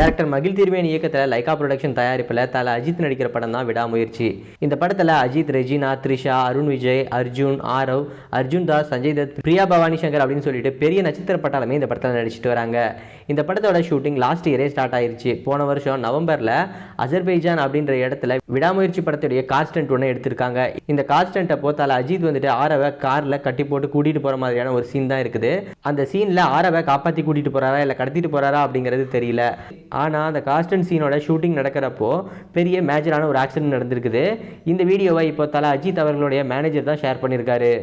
Director மகிழ் திருமேனி இயக்கத்தில் லைகா புரொடக்ஷன் தயாரிப்பில் தல அஜித் நடிக்கிற படம் தான் விடாமுயற்சி. இந்த படத்தில் அஜித், ரெஜினா, த்ரிஷா, அருண் விஜய், அர்ஜுன், ஆரவ், அர்ஜுன் தாஸ், சஞ்சய் தத், பிரியா பவானி சங்கர் அப்படின்னு சொல்லிட்டு பெரிய நட்சத்திர பட்டாளமே இந்த படத்தில் நடிச்சிட்டு வராங்க. இந்த படத்தோட ஷூட்டிங் லாஸ்ட் இயரே ஸ்டார்ட் ஆயிருச்சு. போன வருஷம் நவம்பரில் அஜர்பைஜான் அப்படின்ற இடத்துல விடாமுயற்சி படத்துடைய காஸ்டன்ட் ஒன்று எடுத்திருக்காங்க. இந்த காஸ்டன்ட் அப்போ தல அஜித் வந்துட்டு ஆரவை காரில் கட்டி போட்டு கூட்டிகிட்டு போகிற மாதிரியான ஒரு சீன் தான் இருக்குது. அந்த சீனில் ஆரவை காப்பாற்றி கூட்டிகிட்டு போகிறாரா இல்லை கடத்திட்டு போகிறாரா அப்படிங்கிறது தெரியல. ஆனால் அந்த காஸ்டன் சீனோட ஷூட்டிங் நடக்கிறப்போ பெரிய மேஜரான ஒரு ஆக்சிடென்ட் நடந்திருக்குது. இந்த வீடியோவை இப்போ தல அஜித் அவர்களுடைய மேனேஜர் தான் ஷேர் பண்ணியிருக்காரு.